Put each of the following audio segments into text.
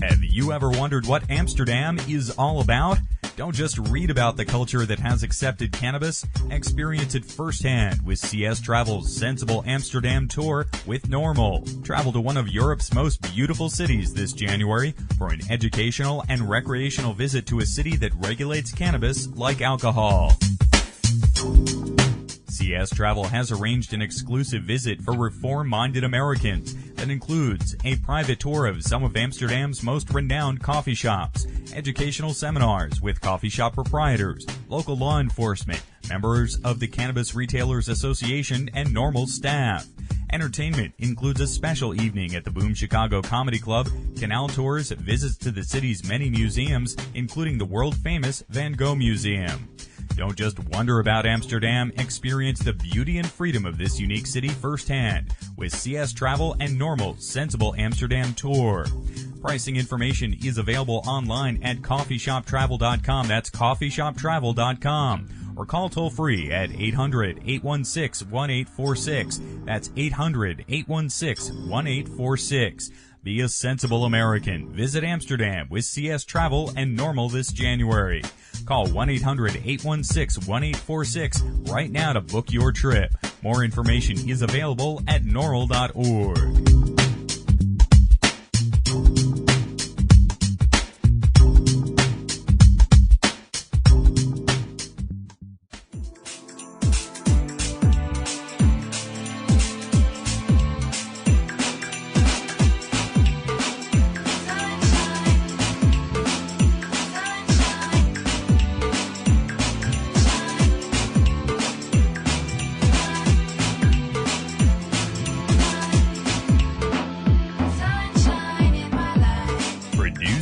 Have you ever wondered what Amsterdam is all about? Don't just read about the culture that has accepted cannabis. Experience it firsthand with CS Travel's Sensible Amsterdam Tour with NORML. Travel to one of Europe's most beautiful cities this January for an educational and recreational visit to a city that regulates cannabis like alcohol. CS Travel has arranged an exclusive visit for reform-minded Americans that includes a private tour of some of Amsterdam's most renowned coffee shops, educational seminars with coffee shop proprietors, local law enforcement, members of the Cannabis Retailers Association, and NORML staff. Entertainment includes a special evening at the Boom Chicago Comedy Club, canal tours, visits to the city's many museums, including the world-famous Van Gogh Museum. Don't just wonder about Amsterdam, experience the beauty and freedom of this unique city firsthand with CS Travel and NORML's Sensible Amsterdam Tour. Pricing information is available online at coffeeshoptravel.com. That's coffeeshoptravel.com. Or call toll-free at 800-816-1846. That's 800-816-1846. Be a sensible American. Visit Amsterdam with CS Travel and NORML this January. Call 1-800-816-1846 right now to book your trip. More information is available at norml.org.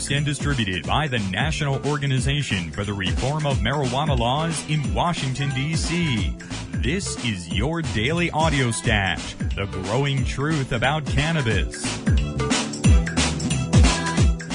And distributed by the National Organization for the Reform of Marijuana Laws in Washington, D.C. This is your daily audio stash, the growing truth about cannabis.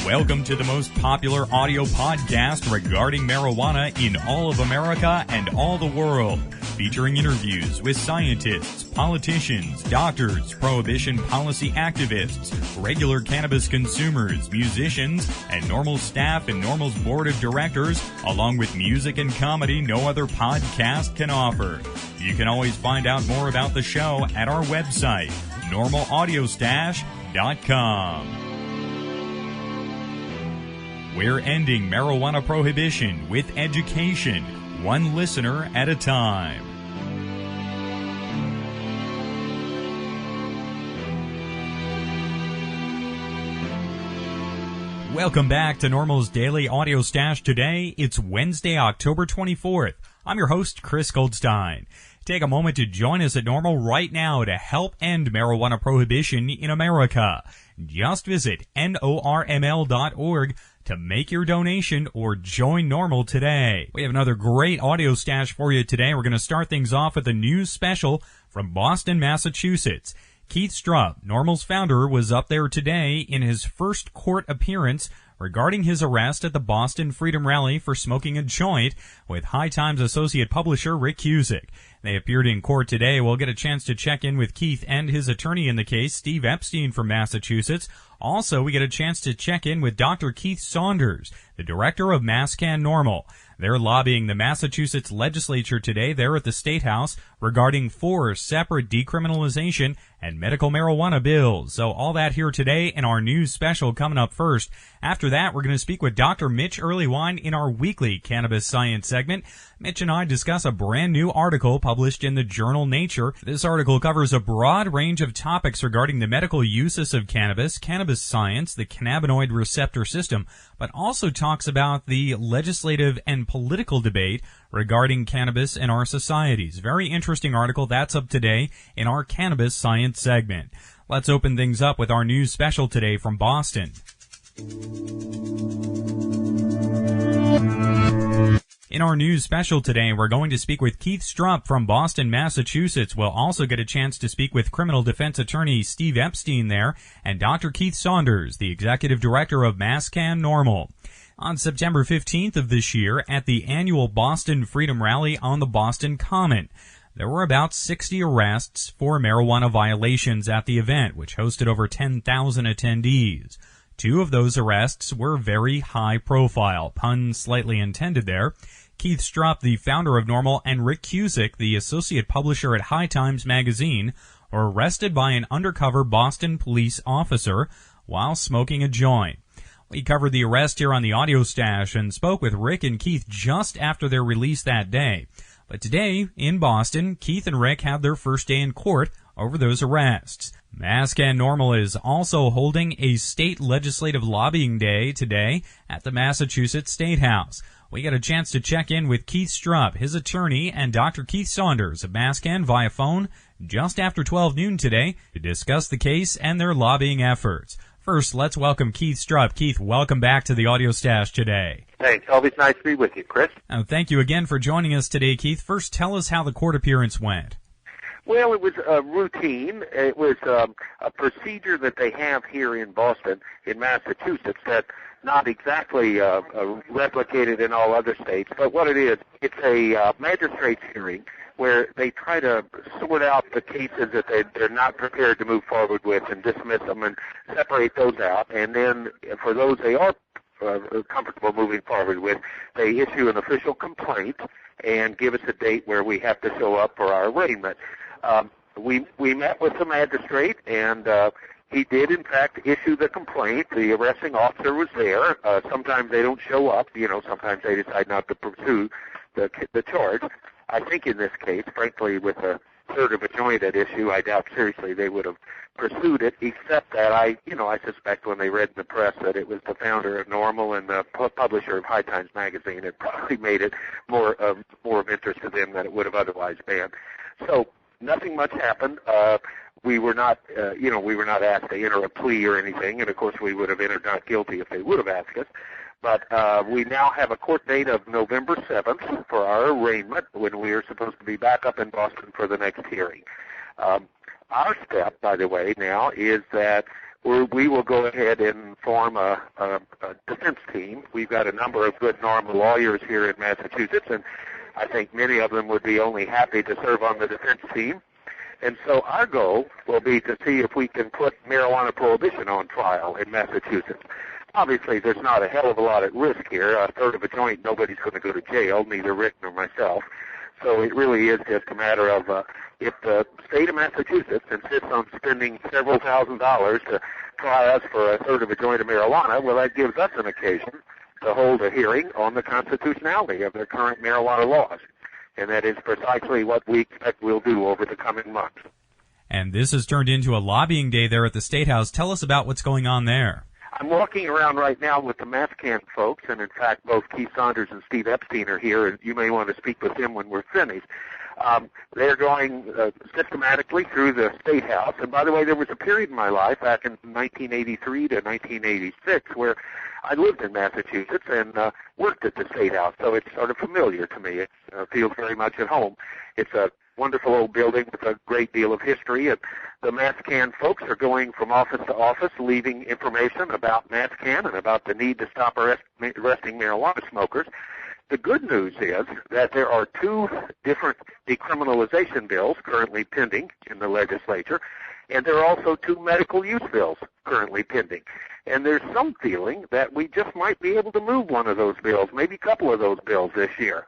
Welcome to the most popular audio podcast regarding marijuana in all of America and all the world, featuring interviews with scientists, politicians, doctors, prohibition policy activists, regular cannabis consumers, musicians, and NORML staff and NORML's board of directors, along with music and comedy no other podcast can offer. You can always find out more about the show at our website, normalaudiostash.com. We're ending marijuana prohibition with education, one listener at a time. Welcome back to NORML's Daily Audio Stash. Today, it's Wednesday, October 24th. I'm your host, Chris Goldstein. Take a moment to join us at NORML right now to help end marijuana prohibition in America. Just visit norml.org to make your donation or join NORML today. We have another great audio stash for you today. We're going to start things off with a news special from Boston, Massachusetts. Keith Strupp, NORML's founder, was up there today in his first court appearance regarding his arrest at the Boston Freedom Rally for smoking a joint with High Times associate publisher Rick Cusick. They appeared in court today. We'll get a chance to check in with Keith and his attorney in the case, Steve Epstein from Massachusetts. Also, we get a chance to check in with Dr. Keith Saunders, the director of MassCan NORML. They're lobbying the Massachusetts legislature today there at the State House regarding 4 separate decriminalization and medical marijuana bills. So all that here today in our news special coming up first. After that, we're going to speak with Dr. Mitch Earlywine in our weekly Cannabis Science segment. Mitch and I discuss a brand new article published in the journal Nature. This article covers a broad range of topics regarding the medical uses of cannabis, cannabis science, the cannabinoid receptor system, but also talks about the legislative and political debate regarding cannabis in our societies. Very interesting article. That's up today in our Cannabis Science segment. Let's open things up with our news special today from Boston. In our news special today, we're going to speak with Keith Strupp from Boston, Massachusetts. We'll also get a chance to speak with criminal defense attorney Steve Epstein there and Dr. Keith Saunders, the executive director of MassCan NORML. On September 15th of this year, at the annual Boston Freedom Rally on the Boston Common, There were about 60 arrests for marijuana violations at the event, which hosted over 10,000 attendees. 2 of those arrests were very high profile, pun slightly intended there. Keith Strupp, the founder of NORML, and Rick Cusick, the associate publisher at High Times magazine, were arrested by an undercover Boston police officer while smoking a joint. We covered the arrest here on the Audio Stash and spoke with Rick and Keith just after their release that day. But today, in Boston, Keith and Rick had their first day in court over those arrests. Mask and NORML is also holding a state legislative lobbying day today at the Massachusetts State House. We got a chance to check in with Keith Strupp, his attorney, and Dr. Keith Saunders of Mascan via phone just after 12 noon today to discuss the case and their lobbying efforts. First, let's welcome Keith Strupp. Keith, welcome back to the Audio Stash today. Thanks. Always nice to be with you, Chris. Thank you again for joining us today, Keith. First, tell us how the court appearance went. Well, it was routine. It was a procedure that they have here in Boston, in Massachusetts, that's not exactly replicated in all other states. But what it is, it's a magistrate's hearing where they try to sort out the cases that they're not prepared to move forward with and dismiss them and separate those out. And then for those they are comfortable moving forward with, they issue an official complaint and give us a date where we have to show up for our arraignment. We met with the magistrate, and he did, in fact, issue the complaint. The arresting officer was there. Sometimes they don't show up. Sometimes they decide not to pursue the charge. I think in this case, frankly, with a third of a joint at issue, I doubt seriously they would have pursued it, except that I suspect when they read in the press that it was the founder of NORML and the publisher of High Times magazine, it probably made it more of interest to them than it would have otherwise been. So nothing much happened. We were not asked to enter a plea or anything, and of course we would have entered not guilty if they would have asked us. But we now have a court date of November 7th for our arraignment, when we are supposed to be back up in Boston for the next hearing. Our step, by the way, now is that we will go ahead and form a defense team. We've got a number of good NORML lawyers here in Massachusetts, and I think many of them would be only happy to serve on the defense team. And so our goal will be to see if we can put marijuana prohibition on trial in Massachusetts. Obviously, there's not a hell of a lot at risk here. A third of a joint, nobody's going to go to jail, neither Rick nor myself. So it really is just a matter of if the state of Massachusetts insists on spending several $1,000s to try us for a third of a joint of marijuana, well, that gives us an occasion to hold a hearing on the constitutionality of their current marijuana laws. And that is precisely what we expect we'll do over the coming months. And this has turned into a lobbying day there at the State House. Tell us about what's going on there. I'm walking around right now with the Mascan folks, and in fact, both Keith Saunders and Steve Epstein are here, and you may want to speak with them when we're finished. They're going systematically through the State House. And by the way, there was a period in my life back in 1983 to 1986 where I lived in Massachusetts and worked at the State House, so it's sort of familiar to me. It feels very much at home. It's a wonderful old building with a great deal of history, and the Mascan folks are going from office to office, leaving information about Mascan and about the need to stop arresting marijuana smokers. The good news is that there are 2 different decriminalization bills currently pending in the legislature, and there are also 2 medical use bills currently pending. And there's some feeling that we just might be able to move one of those bills, maybe a couple of those bills this year.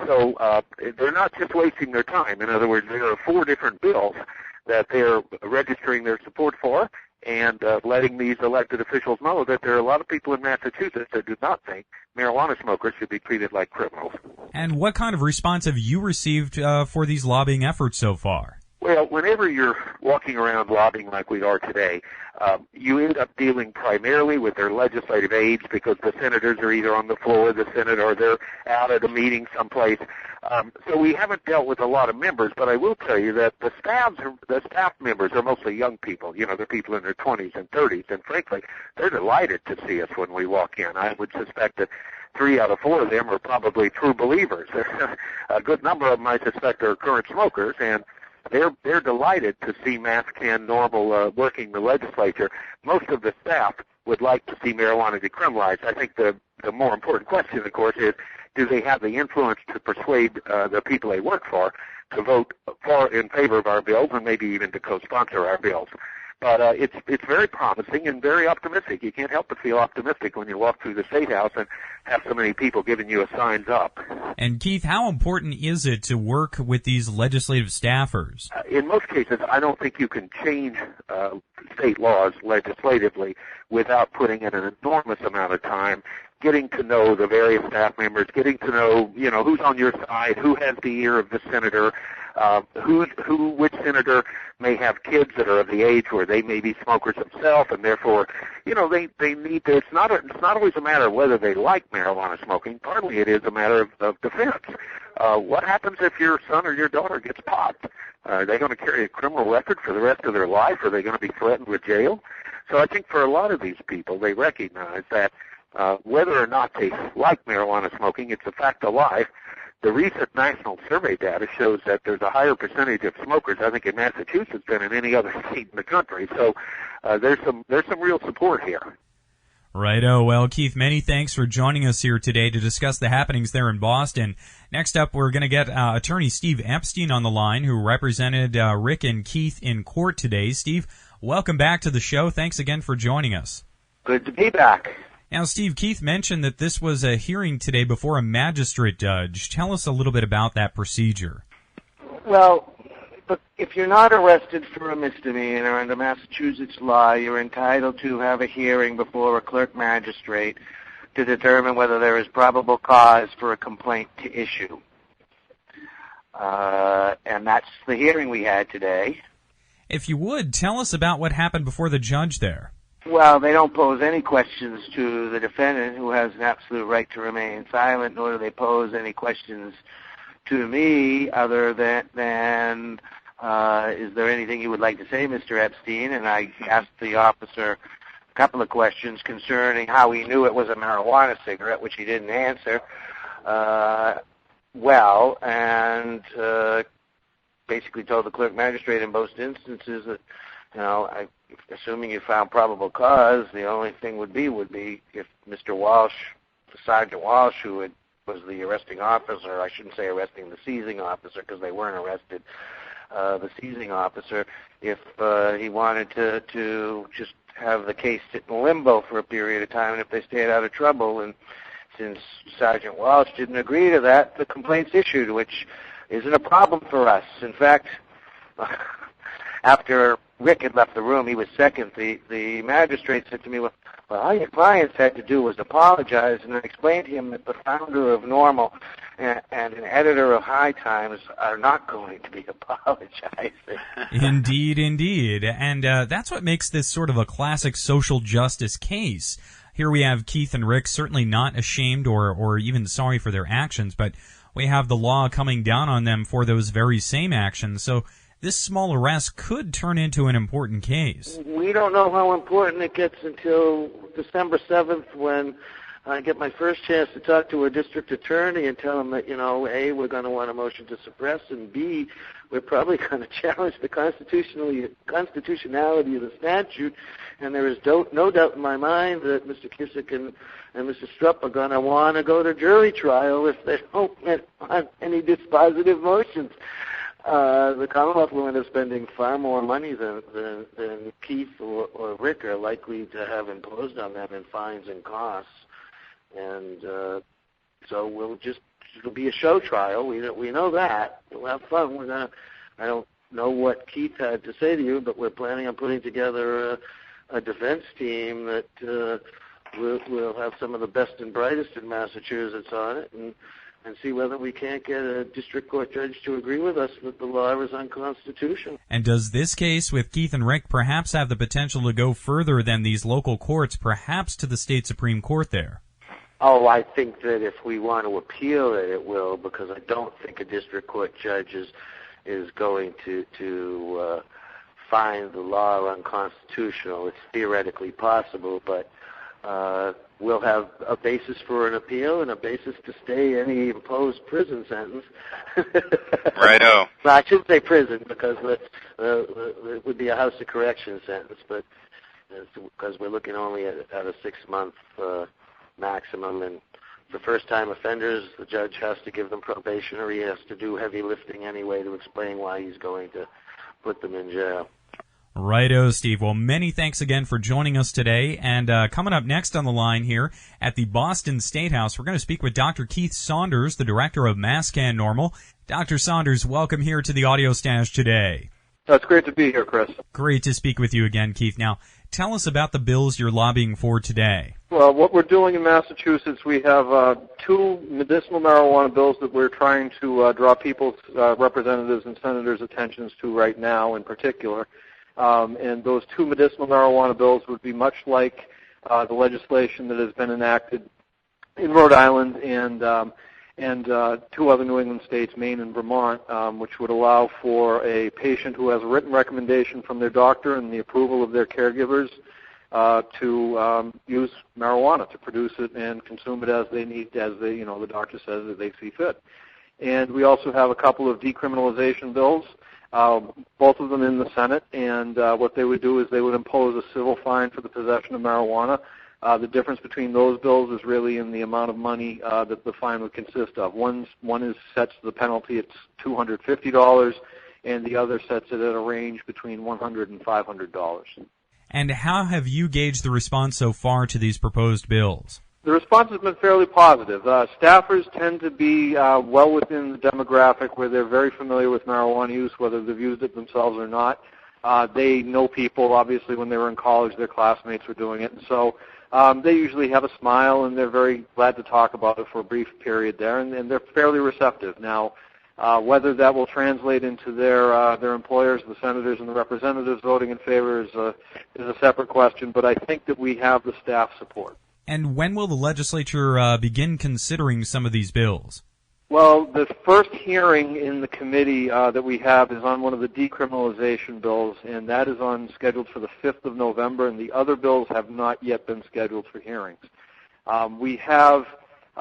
So they're not just wasting their time. In other words, there are 4 different bills that they're registering their support for and letting these elected officials know that there are a lot of people in Massachusetts that do not think marijuana smokers should be treated like criminals. And what kind of response have you received for these lobbying efforts so far? Well, whenever you're walking around lobbying like we are today, you end up dealing primarily with their legislative aides because the senators are either on the floor of the Senate or they're out at a meeting someplace. So we haven't dealt with a lot of members, but I will tell you that the staff members are mostly young people. They're people in their 20s and 30s, and frankly, they're delighted to see us when we walk in. I would suspect that 3 out of 4 of them are probably true believers. A good number of them, I suspect, are current smokers, and they're delighted to see Mascan NORML working the legislature. Most of the staff would like to see marijuana decriminalized. I think the more important question, of course, is do they have the influence to persuade the people they work for to vote in favor of our bills and maybe even to co-sponsor our bills. But it's very promising and very optimistic. You can't help but feel optimistic when you walk through the State House and have so many people giving you a signs up. And Keith, how important is it to work with these legislative staffers? In most cases, I don't think you can change state laws legislatively without putting in an enormous amount of time, getting to know the various staff members, getting to know, who's on your side, who has the ear of the senator, which senator may have kids that are of the age where they may be smokers themselves, and therefore, they need to. It's not always a matter of whether they like marijuana smoking. Partly it is a matter of defense. What happens if your son or your daughter gets popped? Are they going to carry a criminal record for the rest of their life? Are they going to be threatened with jail? So I think for a lot of these people, they recognize that whether or not they like marijuana smoking, it's a fact of life. The recent national survey data shows that there's a higher percentage of smokers, I think, in Massachusetts than in any other state in the country. So there's some real support here. Righto. Well, Keith, many thanks for joining us here today to discuss the happenings there in Boston. Next up, we're going to get attorney Steve Epstein on the line, who represented Rick and Keith in court today. Steve, welcome back to the show. Thanks again for joining us. Good to be back. Now, Steve, Keith mentioned that this was a hearing today before a magistrate judge. Tell us a little bit about that procedure. Well, if you're not arrested for a misdemeanor under Massachusetts law, you're entitled to have a hearing before a clerk magistrate to determine whether there is probable cause for a complaint to issue. And that's the hearing we had today. If you would, tell us about what happened before the judge there. Well, they don't pose any questions to the defendant, who has an absolute right to remain silent, nor do they pose any questions to me other than is there anything you would like to say, Mr. Epstein? And I asked the officer a couple of questions concerning how he knew it was a marijuana cigarette, which he didn't answer well, and basically told the clerk magistrate in most instances that, assuming you found probable cause, the only thing would be if Mr. Walsh, Sergeant Walsh, who was the arresting officer, I shouldn't say arresting, the seizing officer, because they weren't arrested, the seizing officer, if he wanted to just have the case sit in limbo for a period of time, and if they stayed out of trouble. And since Sergeant Walsh didn't agree to that, the complaint's issued, which isn't a problem for us. In fact, after Rick had left the room, he was second. The magistrate said to me, well, all your clients had to do was apologize, and I explained to him that the founder of NORML and an editor of High Times are not going to be apologizing. Indeed, indeed. And that's what makes this sort of a classic social justice case. Here we have Keith and Rick certainly not ashamed or even sorry for their actions, but we have the law coming down on them for those very same actions. So this small arrest could turn into an important case. We don't know how important it gets until December 7th, when I get my first chance to talk to a district attorney and tell him that, A, we're going to want a motion to suppress, and B, we're probably going to challenge the constitutionality of the statute. And there is no doubt in my mind that Mr. Kissick and Mr. Strupp are going to want to go to jury trial if they don't get on any dispositive motions. The Commonwealth will end up spending far more money than Keith or Rick are likely to have imposed on them in fines and costs. And so it'll be a show trial. We know that. We'll have fun. I don't know what Keith had to say to you, but we're planning on putting together a defense team that will have some of the best and brightest in Massachusetts on it, and see whether we can't get a district court judge to agree with us that the law is unconstitutional. And does this case with Keith and Rick perhaps have the potential to go further than these local courts, perhaps to the state Supreme Court there? Oh, I think that if we want to appeal it will, because I don't think a district court judge is going to find the law unconstitutional. It's theoretically possible, but we'll have a basis for an appeal and a basis to stay any imposed prison sentence. Righto. No, I shouldn't say prison, because it would be a house of correction sentence, but because we're looking only at a 6-month maximum, and For first-time offenders, the judge has to give them probation, or he has to do heavy lifting anyway to explain why he's going to put them in jail. Righto, Steve. Well, many thanks again for joining us today. And coming up next on the line here at the Boston State House, we're going to speak with Dr. Keith Saunders, the director of MassCan NORML. Dr. Saunders, welcome here to the Audio Stash today. It's great to be here, Chris. Great to speak with you again, Keith. Now, tell us about the bills you're lobbying for today. Well, what we're doing in Massachusetts, we have two medicinal marijuana bills that we're trying to draw people's representatives and senators' attentions to right now in particular. And those two medicinal marijuana bills would be much like the legislation that has been enacted in Rhode Island and two other New England states, Maine and Vermont, which would allow for a patient who has a written recommendation from their doctor and the approval of their caregivers to use marijuana, to produce it and consume it as they need, the doctor says that they see fit. And we also have a couple of decriminalization bills, both of them in the Senate, and what they would do is they would impose a civil fine for the possession of marijuana. The difference between those bills is really in the amount of money that the fine would consist of. One sets the penalty at $250, and the other sets it at a range between $100 and $500. And how have you gauged the response so far to these proposed bills? The response has been fairly positive. Staffers tend to be well within the demographic where they're very familiar with marijuana use, whether they've used it themselves or not. They know people, obviously, when they were in college, their classmates were doing it. And so they usually have a smile, and they're very glad to talk about it for a brief period there, and they're fairly receptive. Now, whether that will translate into their employers, the senators and the representatives voting in favor is a separate question, but I think that we have the staff support. And when will the legislature begin considering some of these bills? Well, the first hearing in the committee that we have is on one of the decriminalization bills, and that is scheduled for the 5th of November, and the other bills have not yet been scheduled for hearings. We have,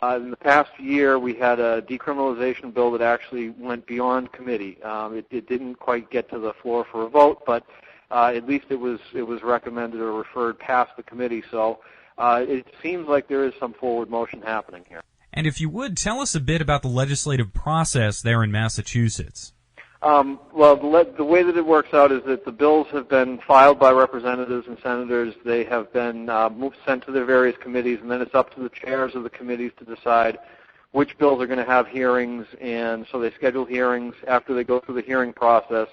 in the past year, we had a decriminalization bill that actually went beyond committee. It didn't quite get to the floor for a vote, but at least it was recommended or referred past the committee, so it seems like there is some forward motion happening here. And if you would, tell us a bit about the legislative process there in Massachusetts. Well, the way that it works out is that the bills have been filed by representatives and senators. They have been sent to their various committees, and then it's up to the chairs of the committees to decide which bills are going to have hearings. And so they schedule hearings. After they go through the hearing process,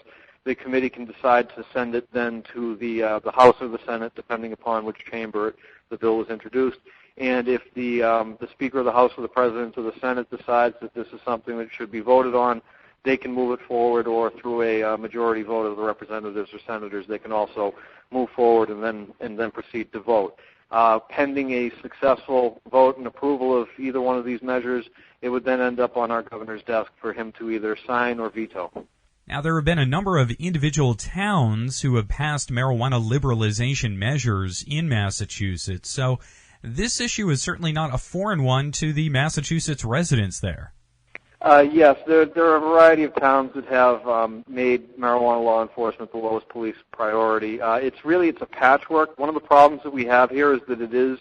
the committee can decide to send it then to the House or the Senate, depending upon which chamber the bill was introduced. And if the Speaker of the House or the President of the Senate decides that this is something that should be voted on, they can move it forward, or through a majority vote of the representatives or senators, they can also move forward and then proceed to vote. Pending a successful vote and approval of either one of these measures, it would then end up on our governor's desk for him to either sign or veto. Now, there have been a number of individual towns who have passed marijuana liberalization measures in Massachusetts, so this issue is certainly not a foreign one to the Massachusetts residents there. Yes, there are a variety of towns that have made marijuana law enforcement the lowest police priority. It's a patchwork. One of the problems that we have here is that it is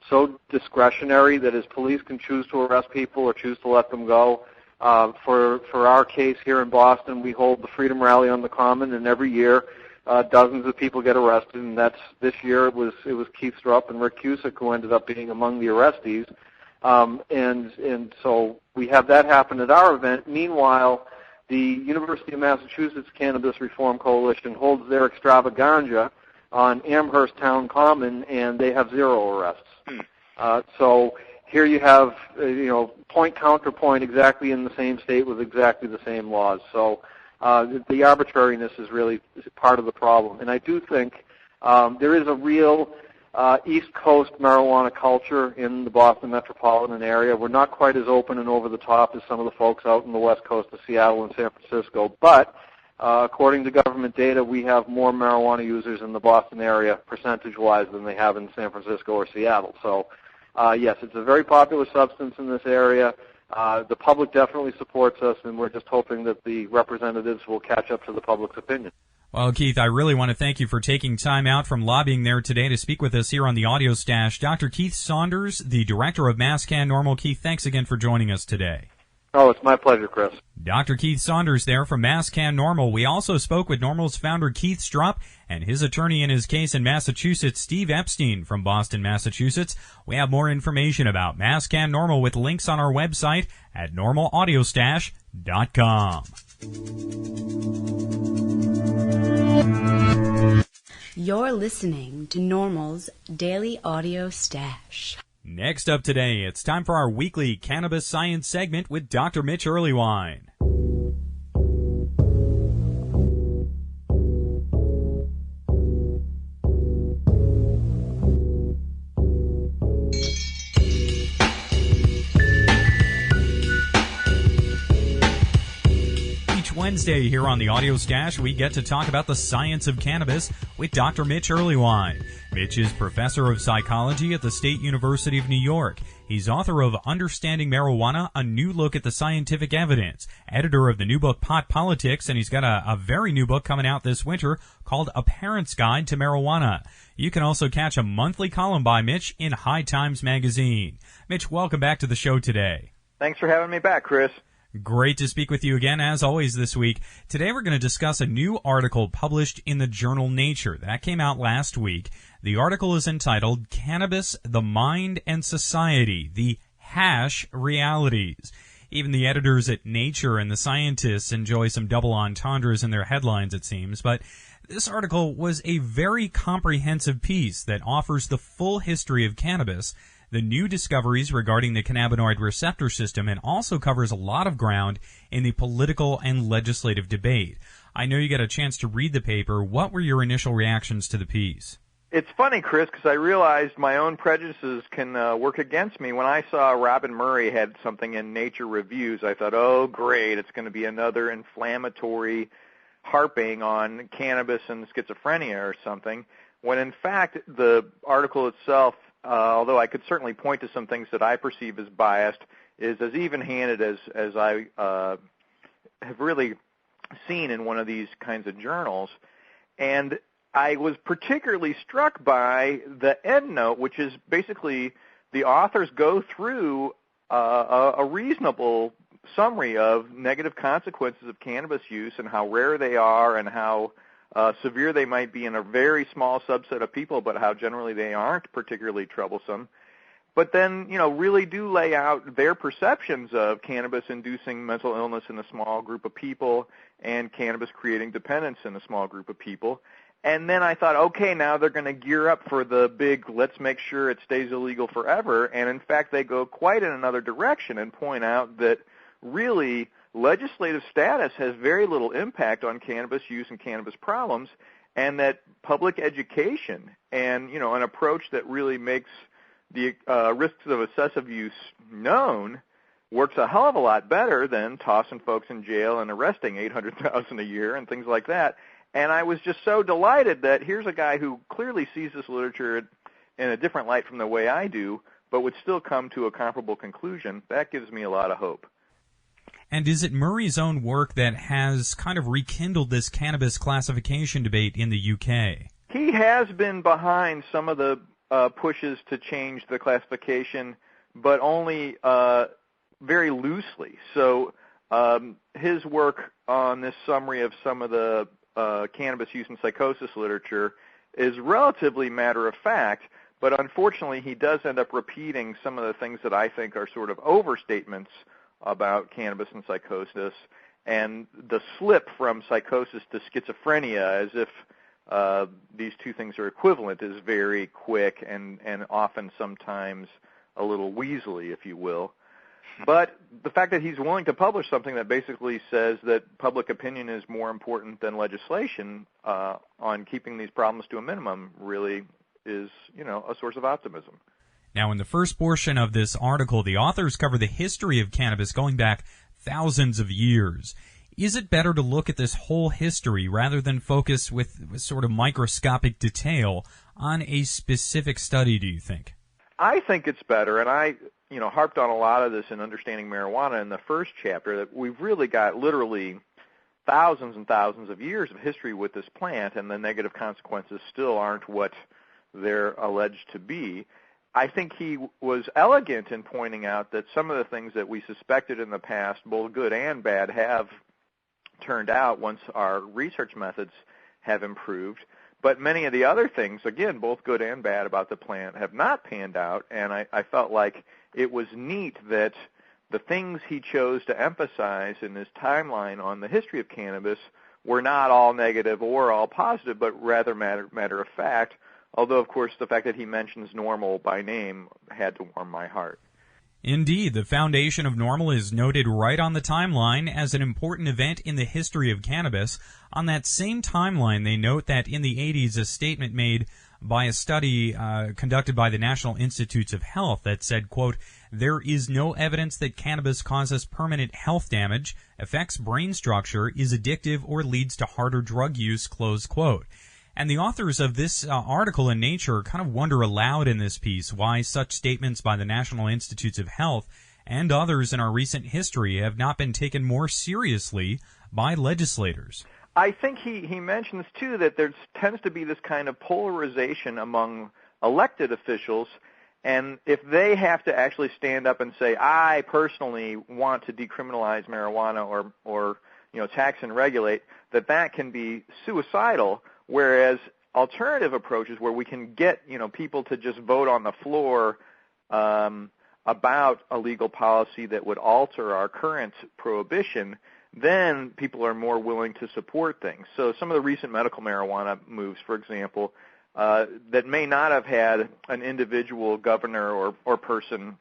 so discretionary that as police can choose to arrest people or choose to let them go. For our case here in Boston, we hold the Freedom Rally on the Common, and every year dozens of people get arrested. And this year it was Keith Strupp and Rick Cusick who ended up being among the arrestees. And so we have that happen at our event. Meanwhile, the University of Massachusetts Cannabis Reform Coalition holds their extravaganza on Amherst Town Common, and they have 0 arrests. So here you have, point counterpoint exactly in the same state with exactly the same laws. So the arbitrariness is really part of the problem. And I do think there is a real East Coast marijuana culture in the Boston metropolitan area. We're not quite as open and over the top as some of the folks out in the West Coast of Seattle and San Francisco, but according to government data, we have more marijuana users in the Boston area percentage-wise than they have in San Francisco or Seattle. So yes, it's a very popular substance in this area. The public definitely supports us, and we're just hoping that the representatives will catch up to the public's opinion. Well, Keith, I really want to thank you for taking time out from lobbying there today to speak with us here on the Audio Stash. Dr. Keith Saunders, the director of MassCan NORML. Keith, thanks again for joining us today. Oh, it's my pleasure, Chris. Dr. Keith Saunders there from MassCan NORML. We also spoke with NORML's founder, Keith Strupp, and his attorney in his case in Massachusetts, Steve Epstein from Boston, Massachusetts. We have more information about MassCan NORML with links on our website at normalaudiostash.com. You're listening to NORML's Daily Audio Stash. Next up today, it's time for our weekly Cannabis Science segment with Dr. Mitch Earlywine. Wednesday here on the Audio Stash, we get to talk about the science of cannabis with Dr. Mitch Earlywine. Mitch is professor of psychology at the State University of New York. He's author of Understanding Marijuana, A New Look at the Scientific Evidence, editor of the new book Pot Politics, and he's got a very new book coming out this winter called A Parent's Guide to Marijuana. You can also catch a monthly column by Mitch in High Times magazine. Mitch, welcome back to the show today. Thanks for having me back, Chris. Great to speak with you again, as always, this week. Today we're going to discuss a new article published in the journal Nature. That came out last week. The article is entitled Cannabis, the Mind and Society, the Hash Realities. Even the editors at Nature and the scientists enjoy some double entendres in their headlines, it seems. But this article was a very comprehensive piece that offers the full history of cannabis, the new discoveries regarding the cannabinoid receptor system, and also covers a lot of ground in the political and legislative debate. I know you got a chance to read the paper. What were your initial reactions to the piece? It's funny, Chris, because I realized my own prejudices can work against me. When I saw Robin Murray had something in Nature Reviews, I thought, oh, great, it's going to be another inflammatory harping on cannabis and schizophrenia or something, when in fact the article itself, although I could certainly point to some things that I perceive as biased, is as even-handed as I have really seen in one of these kinds of journals. And I was particularly struck by the endnote, which is basically the authors go through a reasonable summary of negative consequences of cannabis use and how rare they are and how severe they might be in a very small subset of people, but how generally they aren't particularly troublesome. But then, really do lay out their perceptions of cannabis inducing mental illness in a small group of people and cannabis creating dependence in a small group of people. And then I thought, okay, now they're going to gear up for the big, let's make sure it stays illegal forever. And in fact, they go quite in another direction and point out that really legislative status has very little impact on cannabis use and cannabis problems, and that public education and, an approach that really makes the risks of excessive use known works a hell of a lot better than tossing folks in jail and arresting 800,000 a year and things like that. And I was just so delighted that here's a guy who clearly sees this literature in a different light from the way I do, but would still come to a comparable conclusion. That gives me a lot of hope. And is it Murray's own work that has kind of rekindled this cannabis classification debate in the UK? He has been behind some of the pushes to change the classification, but only very loosely. So his work on this summary of some of the cannabis use and psychosis literature is relatively matter-of-fact, but unfortunately he does end up repeating some of the things that I think are sort of overstatements about cannabis and psychosis, and the slip from psychosis to schizophrenia as if these two things are equivalent is very quick and often sometimes a little weaselly, if you will. But the fact that he's willing to publish something that basically says that public opinion is more important than legislation on keeping these problems to a minimum really is, a source of optimism. Now, in the first portion of this article, the authors cover the history of cannabis going back thousands of years. Is it better to look at this whole history rather than focus with sort of microscopic detail on a specific study, do you think? I think it's better, and I harped on a lot of this in Understanding Marijuana in the first chapter, that we've really got literally thousands and thousands of years of history with this plant, and the negative consequences still aren't what they're alleged to be. I think he was elegant in pointing out that some of the things that we suspected in the past, both good and bad, have turned out once our research methods have improved. But many of the other things, again, both good and bad about the plant, have not panned out, and I felt like it was neat that the things he chose to emphasize in his timeline on the history of cannabis were not all negative or all positive, but rather matter of fact, although, of course, the fact that he mentions NORML by name had to warm my heart. Indeed, the foundation of NORML is noted right on the timeline as an important event in the history of cannabis. On that same timeline, they note that in the 80s, a statement made by a study conducted by the National Institutes of Health that said, quote, "There is no evidence that cannabis causes permanent health damage, affects brain structure, is addictive, or leads to harder drug use," close quote. And the authors of this article in Nature kind of wonder aloud in this piece why such statements by the National Institutes of Health and others in our recent history have not been taken more seriously by legislators. I think he mentions, too, that there tends to be this kind of polarization among elected officials, and if they have to actually stand up and say, I personally want to decriminalize marijuana or tax and regulate, that can be suicidal. Whereas alternative approaches where we can get, people to just vote on the floor about a legal policy that would alter our current prohibition, then people are more willing to support things. So some of the recent medical marijuana moves, for example, that may not have had an individual governor or person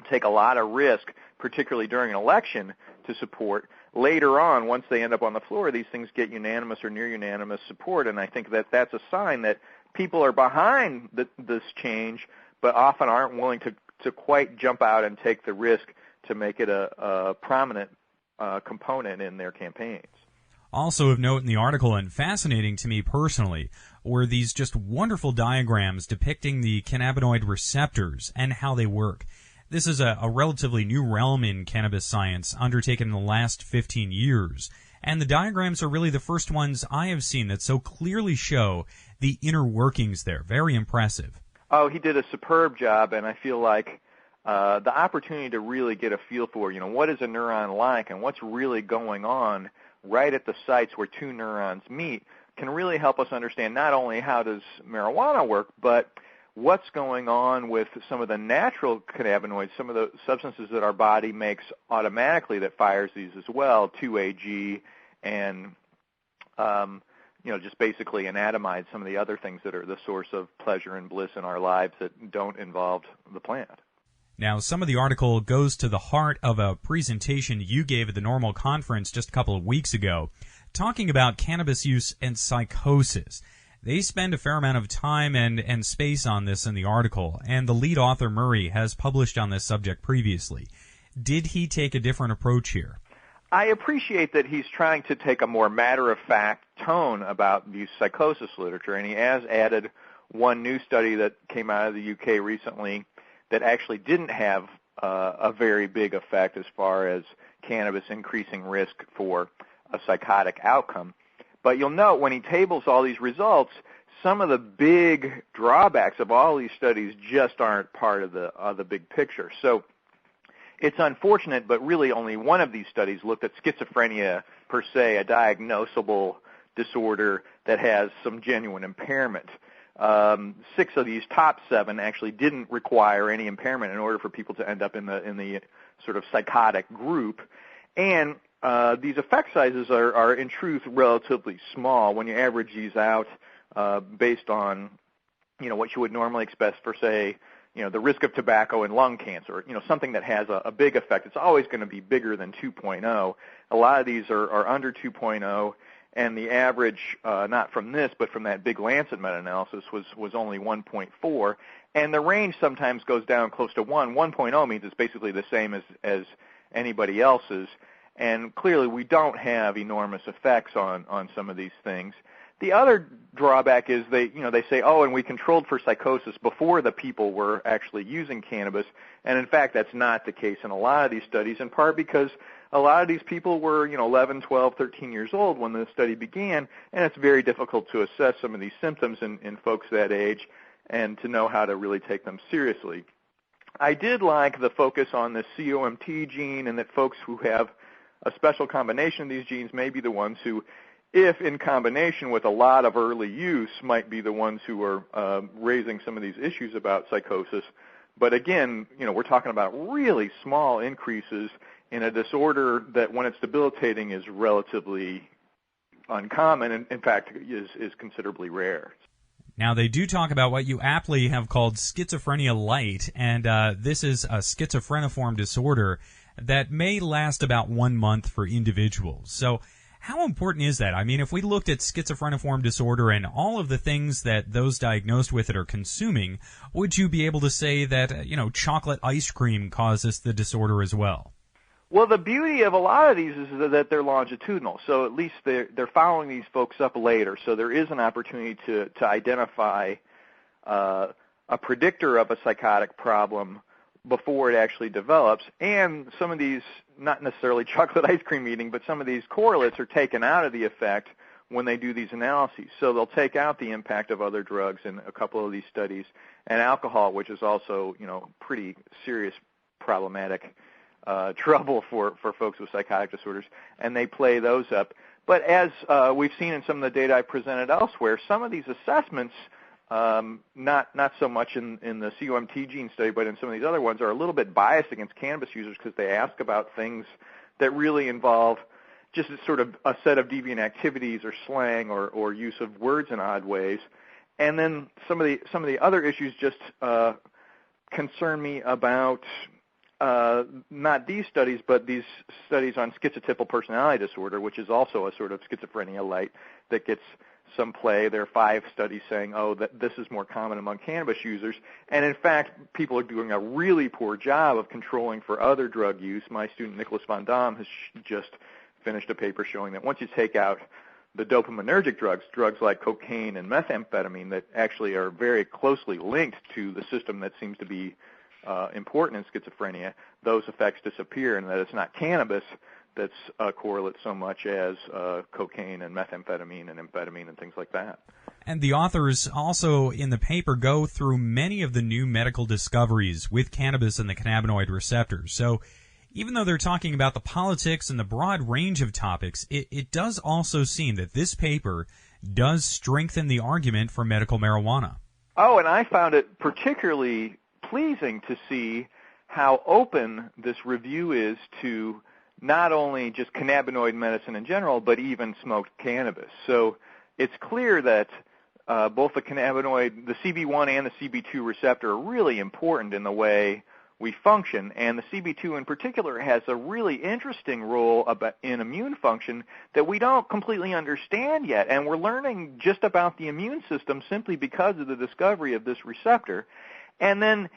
take a lot of risk, particularly during an election, to support. Later on, once they end up on the floor, these things get unanimous or near unanimous support, and I think that that's a sign that people are behind this change, but often aren't willing to quite jump out and take the risk to make it a prominent component in their campaigns. Also of note in the article, and fascinating to me personally, were these just wonderful diagrams depicting the cannabinoid receptors and how they work. This is a relatively new realm in cannabis science undertaken in the last 15 years, and the diagrams are really the first ones I have seen that so clearly show the inner workings there. Very impressive. Oh, he did a superb job, and I feel like the opportunity to really get a feel for, what is a neuron like and what's really going on right at the sites where two neurons meet can really help us understand not only how does marijuana work, but what's going on with some of the natural cannabinoids, some of the substances that our body makes automatically that fires these as well, 2-AG and, just basically anatomize some of the other things that are the source of pleasure and bliss in our lives that don't involve the plant. Now, some of the article goes to the heart of a presentation you gave at the NORML conference just a couple of weeks ago, talking about cannabis use and psychosis. They spend a fair amount of time and space on this in the article, and the lead author, Murray, has published on this subject previously. Did he take a different approach here? I appreciate that he's trying to take a more matter-of-fact tone about the psychosis literature, and he has added one new study that came out of the UK recently that actually didn't have a very big effect as far as cannabis increasing risk for a psychotic outcome. But you'll note when he tables all these results, some of the big drawbacks of all these studies just aren't part of the big picture. So it's unfortunate, but really only one of these studies looked at schizophrenia per se, a diagnosable disorder that has some genuine impairment. 6 of these top 7 actually didn't require any impairment in order for people to end up in the sort of psychotic group. And these effect sizes are in truth relatively small when you average these out based on what you would normally expect for, say, the risk of tobacco and lung cancer, something that has a big effect. It's always going to be bigger than 2.0. A lot of these are under 2.0, and the average, not from this, but from that big Lancet meta-analysis, was only 1.4. And the range sometimes goes down close to 1. 1.0 means it's basically the same as anybody else's. And clearly we don't have enormous effects on some of these things. The other drawback is they say, oh, and we controlled for psychosis before the people were actually using cannabis. And in fact, that's not the case in a lot of these studies, in part because a lot of these people were, 11, 12, 13 years old when the study began, and it's very difficult to assess some of these symptoms in folks that age and to know how to really take them seriously. I did like the focus on the COMT gene, and that folks who have a special combination of these genes may be the ones who, if in combination with a lot of early use, might be the ones who are raising some of these issues about psychosis. But again, we're talking about really small increases in a disorder that, when it's debilitating, is relatively uncommon, and in fact is considerably rare. Now, they do talk about what you aptly have called schizophrenia light, and this is a schizophreniform disorder that may last about 1 month for individuals. So how important is that? I mean, if we looked at schizophreniform disorder and all of the things that those diagnosed with it are consuming, would you be able to say that, chocolate ice cream causes the disorder as well? Well, the beauty of a lot of these is that they're longitudinal, so at least they're following these folks up later. So there is an opportunity to identify a predictor of a psychotic problem before it actually develops. And some of these, not necessarily chocolate ice cream eating, but some of these correlates are taken out of the effect when they do these analyses. So they'll take out the impact of other drugs in a couple of these studies, and alcohol, which is also, pretty serious problematic trouble for folks with psychotic disorders, and they play those up. But as we've seen in some of the data I presented elsewhere, some of these assessments, not so much in the COMT gene study, but in some of these other ones, are a little bit biased against cannabis users because they ask about things that really involve just sort of a set of deviant activities or slang or use of words in odd ways. And then some of the other issues just concern me about not these studies, but these studies on schizotypal personality disorder, which is also a sort of schizophrenia light that gets some play. There are 5 studies saying, that this is more common among cannabis users. And in fact, people are doing a really poor job of controlling for other drug use. My student, Nicholas Van Dam, has just finished a paper showing that once you take out the dopaminergic drugs like cocaine and methamphetamine that actually are very closely linked to the system that seems to be important in schizophrenia, those effects disappear, and that it's not cannabis that's correlate so much as cocaine and methamphetamine and amphetamine and things like that. And the authors also in the paper go through many of the new medical discoveries with cannabis and the cannabinoid receptors. So even though they're talking about the politics and the broad range of topics, it does also seem that this paper does strengthen the argument for medical marijuana. Oh, and I found it particularly pleasing to see how open this review is to not only just cannabinoid medicine in general, but even smoked cannabis. So it's clear that both the cannabinoid, the CB1 and the CB2 receptor, are really important in the way we function, and the CB2 in particular has a really interesting role in immune function that we don't completely understand yet, and we're learning just about the immune system simply because of the discovery of this receptor. And then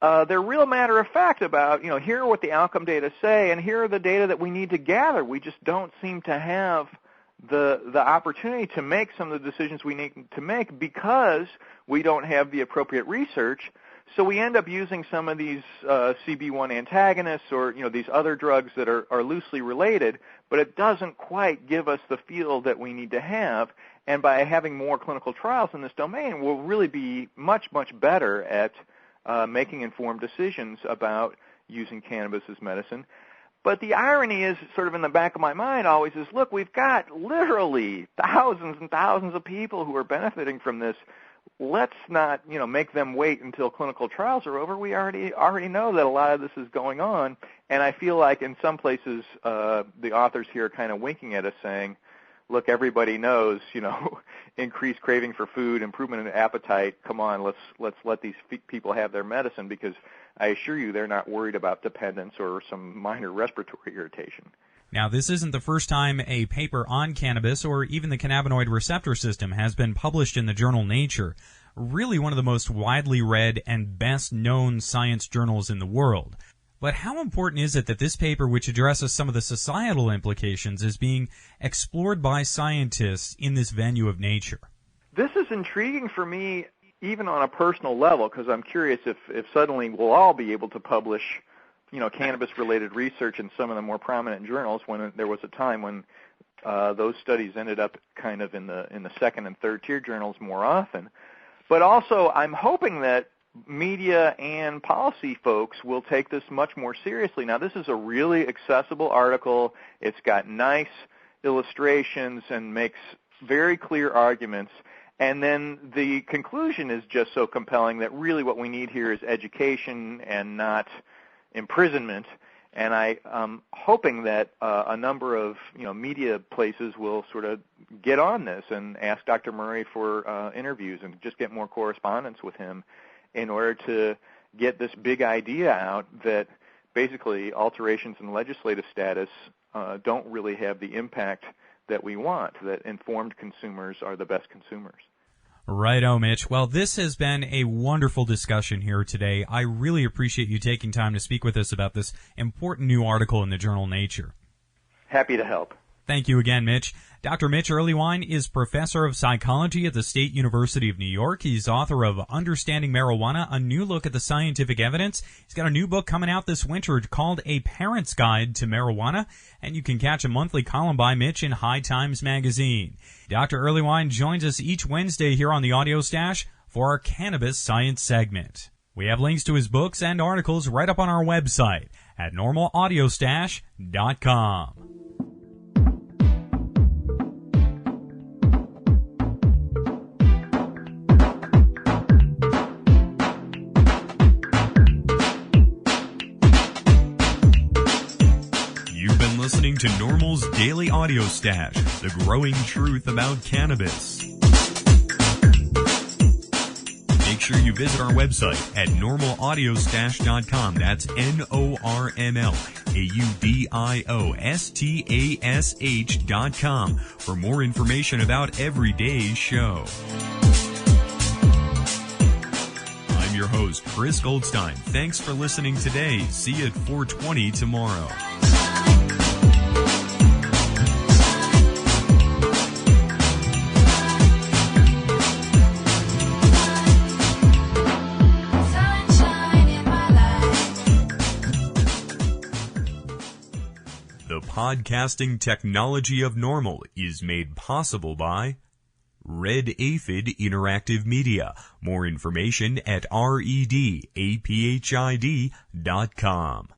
they're real matter of fact about, here are what the outcome data say, and here are the data that we need to gather. We just don't seem to have the opportunity to make some of the decisions we need to make because we don't have the appropriate research. So we end up using some of these CB1 antagonists or, these other drugs that are loosely related, but it doesn't quite give us the feel that we need to have. And by having more clinical trials in this domain, we'll really be much, much better at making informed decisions about using cannabis as medicine. But the irony is sort of in the back of my mind always is, look, we've got literally thousands and thousands of people who are benefiting from this. Let's not, make them wait until clinical trials are over. We already know that a lot of this is going on, and I feel like in some places the authors here are kind of winking at us saying, look, everybody knows, increased craving for food, improvement in appetite. Come on, let's let these people have their medicine, because I assure you they're not worried about dependence or some minor respiratory irritation. Now, this isn't the first time a paper on cannabis or even the cannabinoid receptor system has been published in the journal Nature, really one of the most widely read and best-known science journals in the world. But how important is it that this paper, which addresses some of the societal implications, is being explored by scientists in this venue of nature? This is intriguing for me, even on a personal level, because I'm curious if suddenly we'll all be able to publish, cannabis-related research in some of the more prominent journals. When there was a time when those studies ended up kind of in the second and third tier journals more often. But also, I'm hoping that media and policy folks will take this much more seriously. Now, this is a really accessible article. It's got nice illustrations and makes very clear arguments. And then the conclusion is just so compelling that really what we need here is education and not imprisonment. And I'm hoping that a number of media places will sort of get on this and ask Dr. Murray for interviews and just get more correspondence with him in order to get this big idea out that basically alterations in legislative status don't really have the impact that we want, that informed consumers are the best consumers. Righto, Mitch. Well, this has been a wonderful discussion here today. I really appreciate you taking time to speak with us about this important new article in the journal Nature. Happy to help. Thank you again, Mitch. Dr. Mitch Earleywine is professor of psychology at the State University of New York. He's author of Understanding Marijuana, a new look at the scientific evidence. He's got a new book coming out this winter called A Parent's Guide to Marijuana, and you can catch a monthly column by Mitch in High Times Magazine. Dr. Earleywine joins us each Wednesday here on the Audio Stash for our Cannabis Science segment. We have links to his books and articles right up on our website at normalaudiostash.com. Listening to NORML's Daily Audio Stash, the growing truth about cannabis. Make sure you visit our website at normalaudiostash.com. That's NORMLAUDIOSTASH.com for more information about every day's show. I'm your host, Chris Goldstein. Thanks for listening today. See you at 4:20 tomorrow. The podcasting technology of NORML is made possible by Red Aphid Interactive Media. More information at redaphid.com.